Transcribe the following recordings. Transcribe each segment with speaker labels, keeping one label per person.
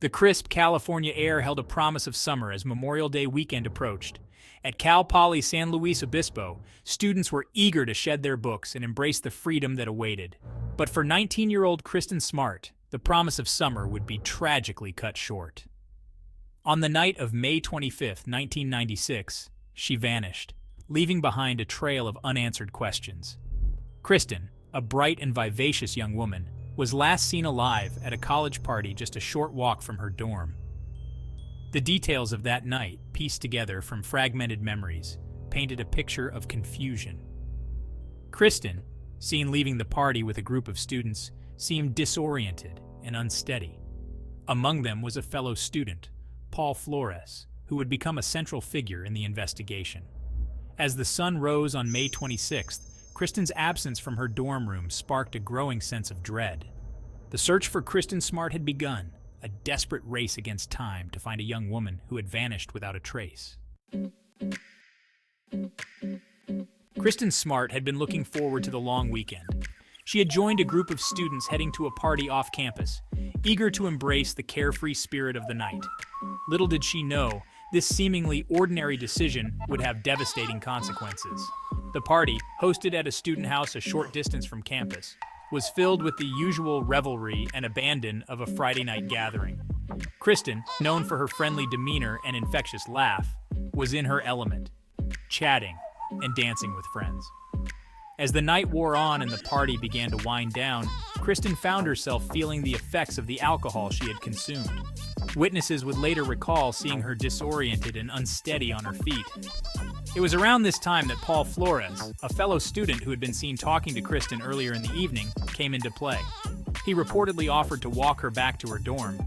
Speaker 1: The crisp California air held a promise of summer as Memorial Day weekend approached. At Cal Poly San Luis Obispo, students were eager to shed their books and embrace the freedom that awaited. But for 19-year-old Kristin Smart, the promise of summer would be tragically cut short. On the night of May 25, 1996, she vanished, leaving behind a trail of unanswered questions. Kristin, a bright and vivacious young woman, was last seen alive at a college party just a short walk from her dorm. The details of that night, pieced together from fragmented memories, painted a picture of confusion. Kristin, seen leaving the party with a group of students, seemed disoriented and unsteady. Among them was a fellow student, Paul Flores, who would become a central figure in the investigation. As the sun rose on May 26th, Kristin's absence from her dorm room sparked a growing sense of dread. The search for Kristin Smart had begun, a desperate race against time to find a young woman who had vanished without a trace. Kristin Smart had been looking forward to the long weekend. She had joined a group of students heading to a party off campus, eager to embrace the carefree spirit of the night. Little did she know, this seemingly ordinary decision would have devastating consequences. The party, hosted at a student house a short distance from campus, was filled with the usual revelry and abandon of a Friday night gathering. Kristin, known for her friendly demeanor and infectious laugh, was in her element, chatting and dancing with friends. As the night wore on and the party began to wind down, Kristin found herself feeling the effects of the alcohol she had consumed. Witnesses would later recall seeing her disoriented and unsteady on her feet. It was around this time that Paul Flores, a fellow student who had been seen talking to Kristin earlier in the evening, came into play. He reportedly offered to walk her back to her dorm,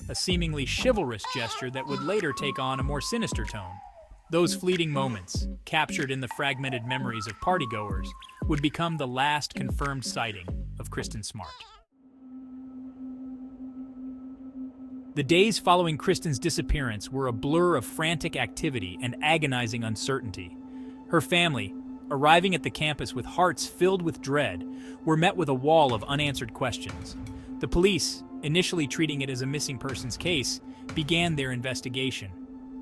Speaker 1: a seemingly chivalrous gesture that would later take on a more sinister tone. Those fleeting moments, captured in the fragmented memories of partygoers, would become the last confirmed sighting of Kristin Smart. The days following Kristin's disappearance were a blur of frantic activity and agonizing uncertainty. Her family, arriving at the campus with hearts filled with dread, were met with a wall of unanswered questions. The police, initially treating it as a missing persons case, began their investigation.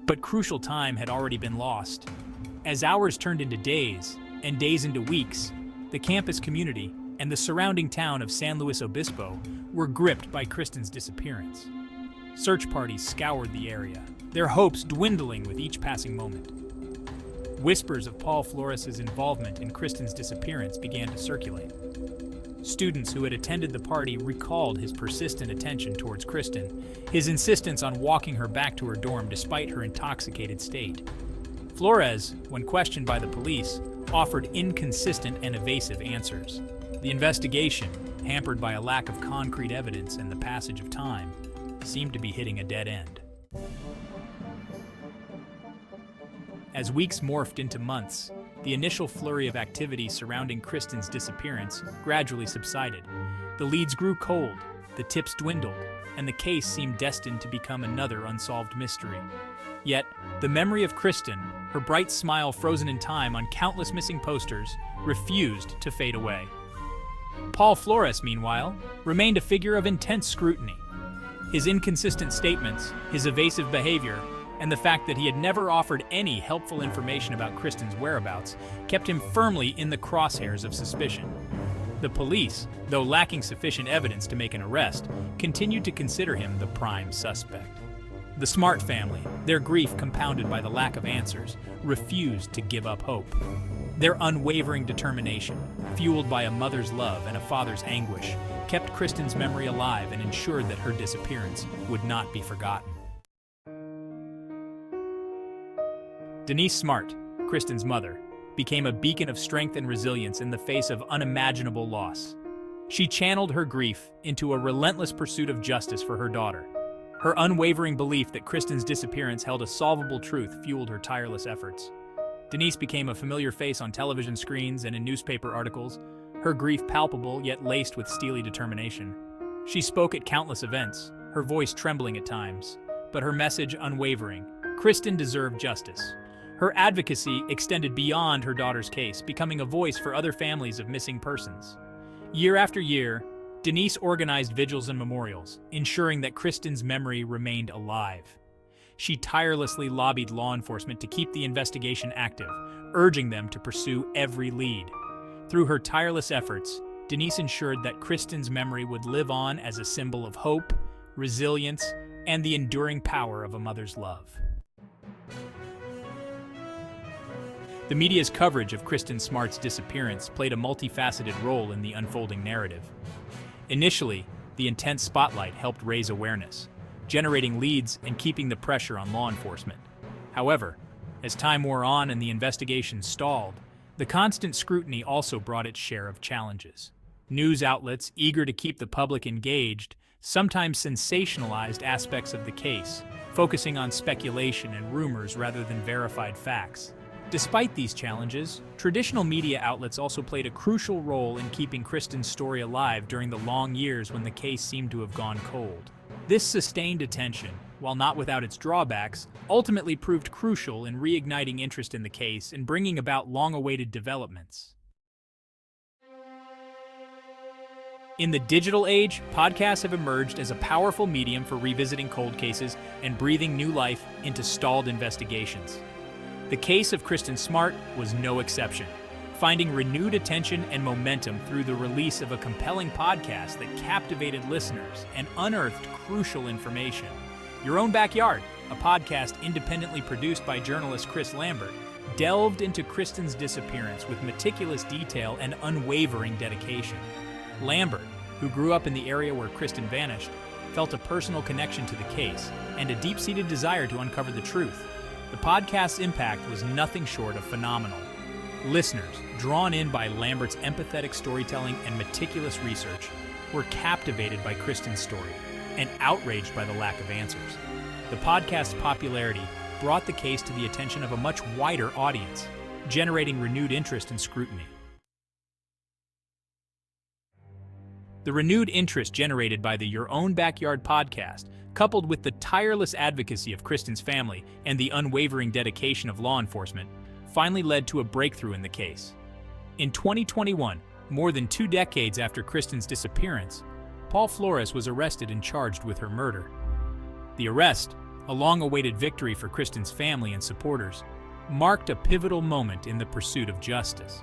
Speaker 1: But crucial time had already been lost. As hours turned into days, and days into weeks, the campus community and the surrounding town of San Luis Obispo were gripped by Kristin's disappearance. Search parties scoured the area, their hopes dwindling with each passing moment. Whispers of Paul Flores' involvement in Kristin's disappearance began to circulate. Students who had attended the party recalled his persistent attention towards Kristin, his insistence on walking her back to her dorm despite her intoxicated state. Flores, when questioned by the police, offered inconsistent and evasive answers. The investigation, hampered by a lack of concrete evidence and the passage of time, seemed to be hitting a dead end. As weeks morphed into months, the initial flurry of activity surrounding Kristin's disappearance gradually subsided. The leads grew cold, the tips dwindled, and the case seemed destined to become another unsolved mystery. Yet, the memory of Kristin, her bright smile frozen in time on countless missing posters, refused to fade away. Paul Flores, meanwhile, remained a figure of intense scrutiny. His inconsistent statements, his evasive behavior, and the fact that he had never offered any helpful information about Kristin's whereabouts kept him firmly in the crosshairs of suspicion. The police, though lacking sufficient evidence to make an arrest, continued to consider him the prime suspect. The Smart family, their grief compounded by the lack of answers, refused to give up hope. Their unwavering determination, fueled by a mother's love and a father's anguish, kept Kristin's memory alive and ensured that her disappearance would not be forgotten. Denise Smart, Kristin's mother, became a beacon of strength and resilience in the face of unimaginable loss. She channeled her grief into a relentless pursuit of justice for her daughter. Her unwavering belief that Kristin's disappearance held a solvable truth fueled her tireless efforts. Denise became a familiar face on television screens and in newspaper articles, her grief palpable yet laced with steely determination. She spoke at countless events, her voice trembling at times, but her message unwavering. Kristin deserved justice. Her advocacy extended beyond her daughter's case, becoming a voice for other families of missing persons. Year after year, Denise organized vigils and memorials, ensuring that Kristin's memory remained alive. She tirelessly lobbied law enforcement to keep the investigation active, urging them to pursue every lead. Through her tireless efforts, Denise ensured that Kristin's memory would live on as a symbol of hope, resilience, and the enduring power of a mother's love. The media's coverage of Kristin Smart's disappearance played a multifaceted role in the unfolding narrative. Initially, the intense spotlight helped raise awareness, generating leads and keeping the pressure on law enforcement. However, as time wore on and the investigation stalled, the constant scrutiny also brought its share of challenges. News outlets, eager to keep the public engaged, sometimes sensationalized aspects of the case, focusing on speculation and rumors rather than verified facts. Despite these challenges, traditional media outlets also played a crucial role in keeping Kristin's story alive during the long years when the case seemed to have gone cold. This sustained attention, while not without its drawbacks, ultimately proved crucial in reigniting interest in the case and bringing about long-awaited developments. In the digital age, podcasts have emerged as a powerful medium for revisiting cold cases and breathing new life into stalled investigations. The case of Kristin Smart was no exception, finding renewed attention and momentum through the release of a compelling podcast that captivated listeners and unearthed crucial information. Your Own Backyard, a podcast independently produced by journalist Chris Lambert, delved into Kristin's disappearance with meticulous detail and unwavering dedication. Lambert, who grew up in the area where Kristin vanished, felt a personal connection to the case and a deep-seated desire to uncover the truth. The podcast's impact was nothing short of phenomenal. Listeners, drawn in by Lambert's empathetic storytelling and meticulous research, were captivated by Kristin's story and outraged by the lack of answers. The podcast's popularity brought the case to the attention of a much wider audience, generating renewed interest and scrutiny. The renewed interest generated by the Your Own Backyard podcast, coupled with the tireless advocacy of Kristin's family and the unwavering dedication of law enforcement, finally led to a breakthrough in the case. In 2021, more than 2 decades after Kristin's disappearance, Paul Flores was arrested and charged with her murder. The arrest, a long-awaited victory for Kristin's family and supporters, marked a pivotal moment in the pursuit of justice.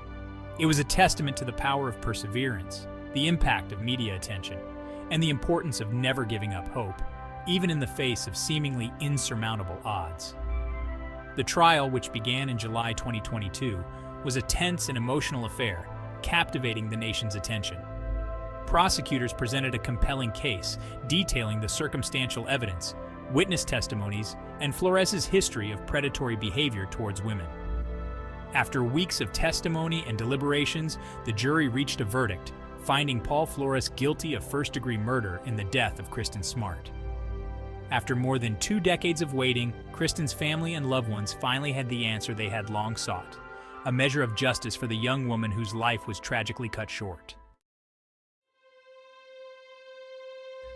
Speaker 1: It was a testament to the power of perseverance, the impact of media attention, and the importance of never giving up hope, even in the face of seemingly insurmountable odds. The trial, which began in July 2022, was a tense and emotional affair, captivating the nation's attention. Prosecutors presented a compelling case, detailing the circumstantial evidence, witness testimonies, and Flores's history of predatory behavior towards women. After weeks of testimony and deliberations, the jury reached a verdict, finding Paul Flores guilty of first-degree murder in the death of Kristin Smart. After more than 2 decades of waiting, Kristin's family and loved ones finally had the answer they had long sought, a measure of justice for the young woman whose life was tragically cut short.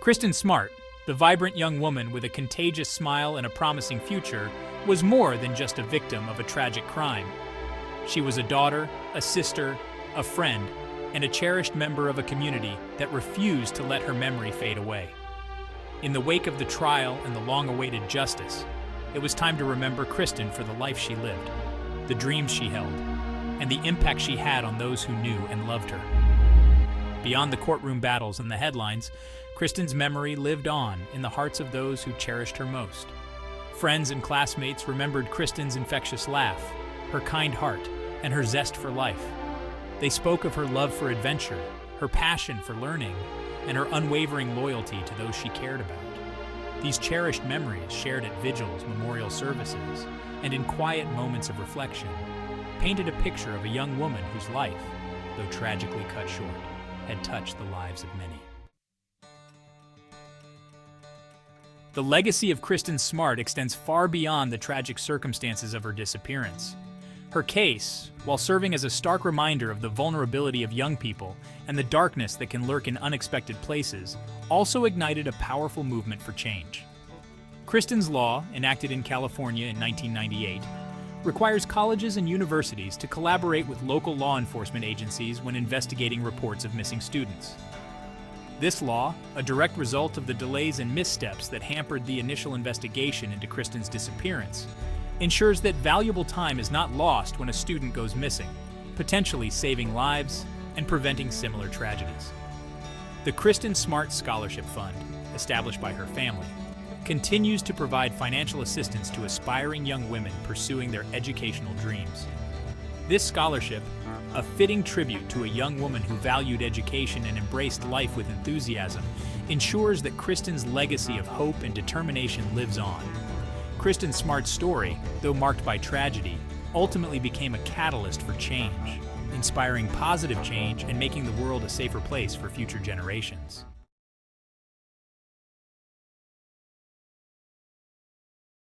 Speaker 1: Kristin Smart, the vibrant young woman with a contagious smile and a promising future, was more than just a victim of a tragic crime. She was a daughter, a sister, a friend, and a cherished member of a community that refused to let her memory fade away. In the wake of the trial and the long-awaited justice, it was time to remember Kristin for the life she lived, the dreams she held, and the impact she had on those who knew and loved her. Beyond the courtroom battles and the headlines, Kristin's memory lived on in the hearts of those who cherished her most. Friends and classmates remembered Kristin's infectious laugh, her kind heart, and her zest for life. They spoke of her love for adventure, her passion for learning, and her unwavering loyalty to those she cared about. These cherished memories, shared at vigils, memorial services, and in quiet moments of reflection, painted a picture of a young woman whose life, though tragically cut short, had touched the lives of many. The legacy of Kristin Smart extends far beyond the tragic circumstances of her disappearance. Her case, while serving as a stark reminder of the vulnerability of young people and the darkness that can lurk in unexpected places, also ignited a powerful movement for change. Kristin's law, enacted in California in 1998, requires colleges and universities to collaborate with local law enforcement agencies when investigating reports of missing students. This law, a direct result of the delays and missteps that hampered the initial investigation into Kristin's disappearance, ensures that valuable time is not lost when a student goes missing, potentially saving lives and preventing similar tragedies. The Kristin Smart Scholarship Fund, established by her family, continues to provide financial assistance to aspiring young women pursuing their educational dreams. This scholarship, a fitting tribute to a young woman who valued education and embraced life with enthusiasm, ensures that Kristin's legacy of hope and determination lives on. Kristin Smart's story, though marked by tragedy, ultimately became a catalyst for change, inspiring positive change and making the world a safer place for future generations.